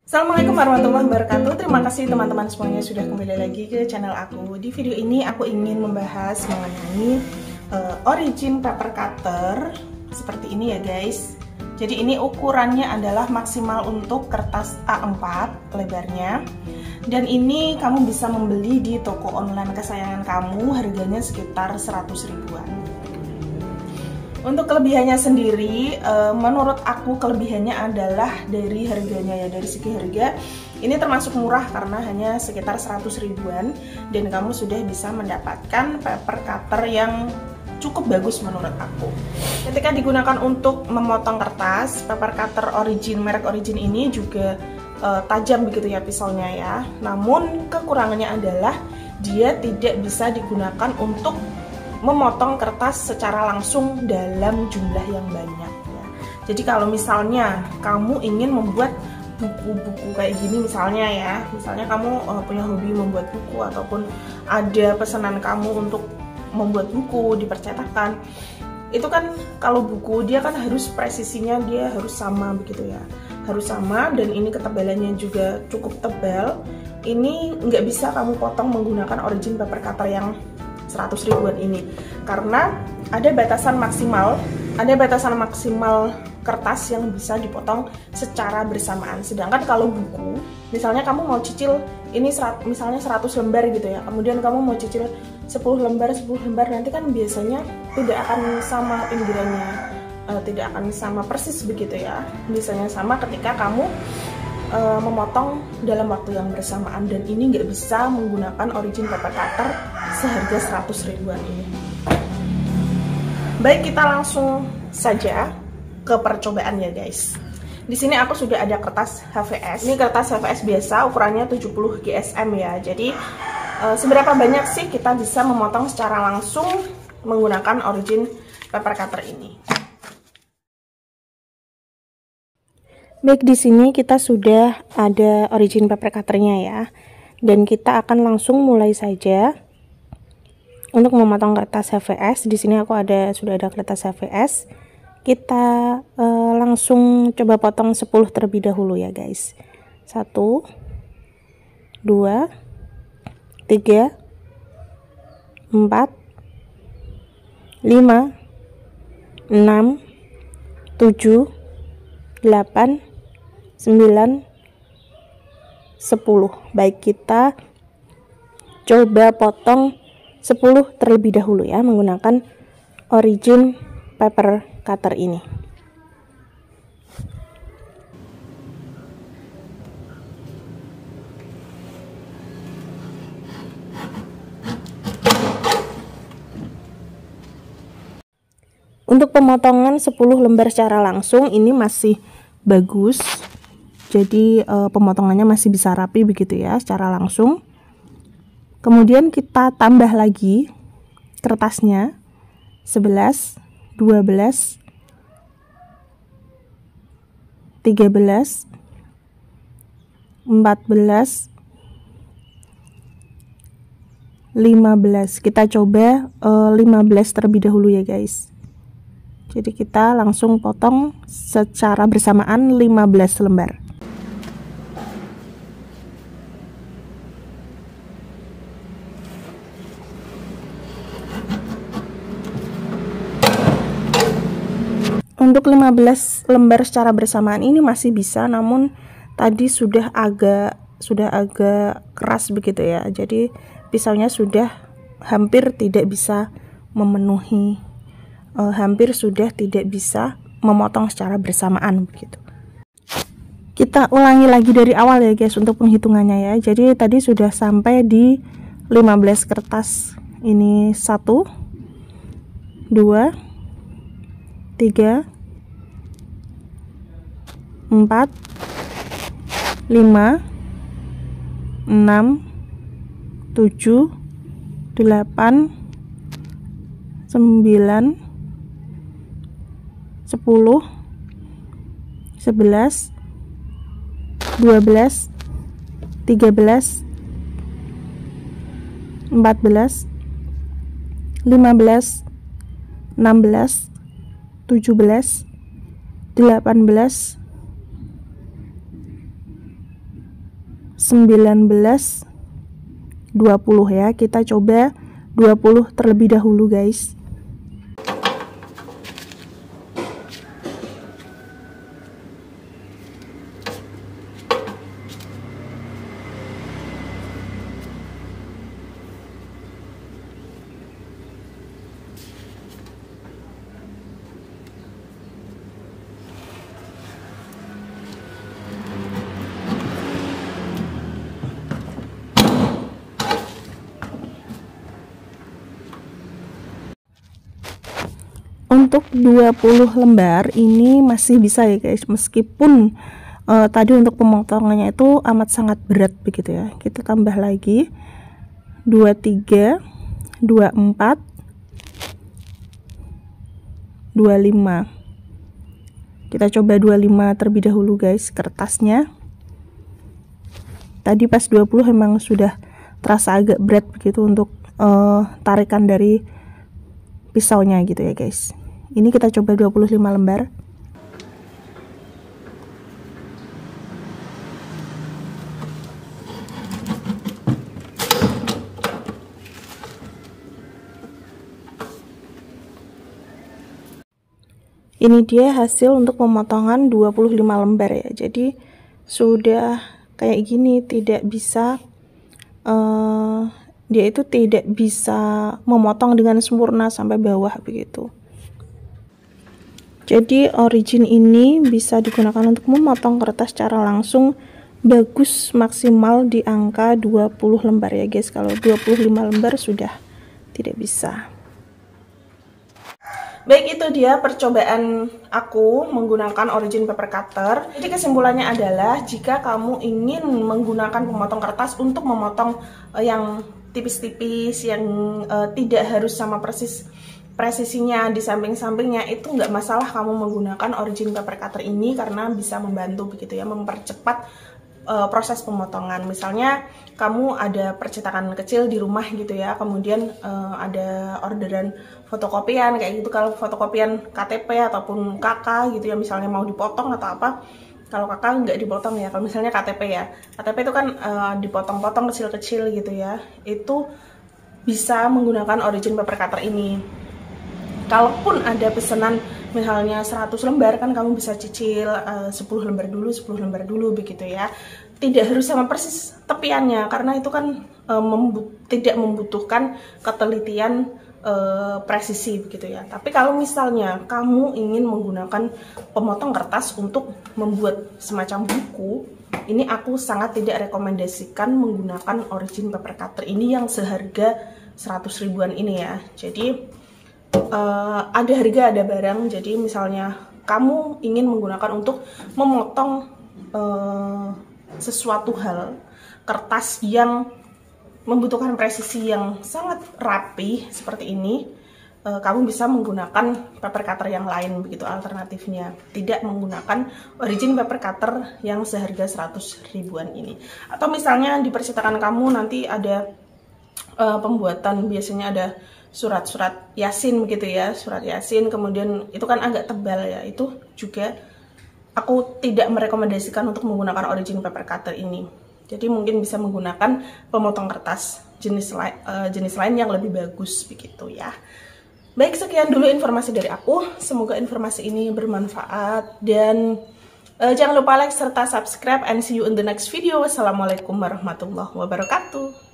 Assalamualaikum warahmatullahi wabarakatuh. Terima kasih teman-teman semuanya sudah kembali lagi ke channel aku. Di video ini aku ingin membahas mengenai origin paper cutter seperti ini ya guys. Jadi ini ukurannya adalah maksimal untuk kertas A4 lebarnya. Dan ini kamu bisa membeli di toko online kesayangan kamu, harganya sekitar 100 ribuan. Untuk kelebihannya sendiri, menurut aku kelebihannya adalah dari harganya ya, dari segi harga ini termasuk murah karena hanya sekitar 100 ribuan dan kamu sudah bisa mendapatkan paper cutter yang cukup bagus menurut aku. Ketika digunakan untuk memotong kertas, paper cutter merek Origin ini juga tajam begitu ya pisaunya ya. Namun kekurangannya adalah dia tidak bisa digunakan untuk memotong kertas secara langsung dalam jumlah yang banyak ya. Jadi kalau misalnya kamu ingin membuat buku-buku kayak gini misalnya kamu punya hobi membuat buku ataupun ada pesanan kamu untuk membuat buku dipercetakan, itu kan kalau buku dia kan harus presisinya dia harus sama begitu ya, harus sama, dan ini ketebalannya juga cukup tebal. Ini nggak bisa kamu potong menggunakan Origin paper cutter yang 100 ribuan ini karena ada batasan maksimal kertas yang bisa dipotong secara bersamaan. Sedangkan kalau buku, misalnya kamu mau cicil ini misalnya 100 lembar gitu ya, kemudian kamu mau cicil 10 lembar, nanti kan biasanya tidak akan sama pinggirannya, tidak akan sama persis begitu ya. Biasanya sama ketika kamu memotong dalam waktu yang bersamaan, dan ini nggak bisa menggunakan Origin paper cutter seharga 100 ribuan ini. Baik, kita langsung saja ke percobaan ya guys. Di sini aku sudah ada kertas HVS. Ini kertas HVS biasa, ukurannya 70 GSM ya. Jadi seberapa banyak sih kita bisa memotong secara langsung menggunakan Origin paper cutter ini? Baik, di sini kita sudah ada Origin paper cutternya ya, dan kita akan langsung mulai saja untuk memotong kertas HVS. Di sini aku sudah ada kertas HVS. Kita langsung coba potong 10 terlebih dahulu ya guys. 1, 2, 3, 4, 5, 6, 7, 8, 9, 10. Baik, kita coba potong 10 terlebih dahulu ya menggunakan Origin paper cutter ini. Untuk pemotongan 10 lembar secara langsung ini masih bagus. Jadi pemotongannya masih bisa rapi begitu ya secara langsung. Kemudian kita tambah lagi kertasnya 11, 12, 13, 14, 15. Kita coba 15 terlebih dahulu ya guys. Jadi kita langsung potong secara bersamaan 15 lembar. Untuk 15 lembar secara bersamaan ini masih bisa, namun tadi sudah agak keras begitu ya. Jadi pisaunya sudah hampir tidak bisa memenuhi, hampir sudah tidak bisa memotong secara bersamaan begitu. Kita ulangi lagi dari awal ya guys untuk penghitungannya ya. Jadi tadi sudah sampai di 15 kertas. Ini 1, 2, 3, 4, 5, 6, 7, 8, 9, 10, 11, 12, 13, 14, 15, 16, 17, 18, 20 ya. Kita coba 20 terlebih dahulu guys. Untuk 20 lembar ini masih bisa ya guys, meskipun tadi untuk pemotongannya itu amat sangat berat begitu ya. Kita tambah lagi 23, 24, 25. Kita coba 25 terlebih dahulu guys kertasnya. Tadi pas 20 memang sudah terasa agak berat begitu untuk tarikan dari pisaunya gitu ya guys. Ini kita coba 25 lembar. Ini dia hasil untuk pemotongan 25 lembar ya. Jadi sudah kayak gini, tidak bisa dia itu tidak bisa memotong dengan sempurna sampai bawah begitu. Jadi origin ini bisa digunakan untuk memotong kertas secara langsung, bagus maksimal di angka 20 lembar ya guys. Kalau 25 lembar sudah tidak bisa. Baik, itu dia percobaan aku menggunakan origin paper cutter. Jadi kesimpulannya adalah jika kamu ingin menggunakan pemotong kertas untuk memotong yang tipis-tipis, yang tidak harus sama persis presisinya di samping-sampingnya, itu nggak masalah kamu menggunakan origin paper cutter ini karena bisa membantu begitu ya, mempercepat proses pemotongan. Misalnya kamu ada percetakan kecil di rumah gitu ya, kemudian ada orderan fotokopian kayak gitu. Kalau fotokopian KTP ataupun KK gitu ya, misalnya mau dipotong atau apa. Kalau KK nggak dipotong ya, kalau misalnya KTP ya, KTP itu kan dipotong-potong kecil-kecil gitu ya, itu bisa menggunakan origin paper cutter ini. Kalaupun ada pesanan misalnya 100 lembar, kan kamu bisa cicil 10 lembar dulu, 10 lembar dulu begitu ya. Tidak harus sama persis tepiannya, karena itu kan tidak membutuhkan ketelitian presisi begitu ya. Tapi kalau misalnya kamu ingin menggunakan pemotong kertas untuk membuat semacam buku, ini aku sangat tidak rekomendasikan menggunakan origin paper cutter ini yang seharga 100 ribuan ini ya. Jadi ada harga ada barang. Jadi misalnya kamu ingin menggunakan untuk memotong sesuatu hal, kertas yang membutuhkan presisi yang sangat rapi seperti ini, kamu bisa menggunakan paper cutter yang lain begitu alternatifnya, tidak menggunakan origin paper cutter yang seharga 100 ribuan ini. Atau misalnya di percetakan kamu nanti ada pembuatan, biasanya ada surat-surat Yasin begitu ya, surat Yasin, kemudian itu kan agak tebal ya, itu juga aku tidak merekomendasikan untuk menggunakan origin paper cutter ini. Jadi mungkin bisa menggunakan pemotong kertas jenis lain yang lebih bagus begitu ya. Baik, sekian dulu informasi dari aku. Semoga informasi ini bermanfaat dan jangan lupa like serta subscribe, and see you in the next video. Wassalamualaikum warahmatullahi wabarakatuh.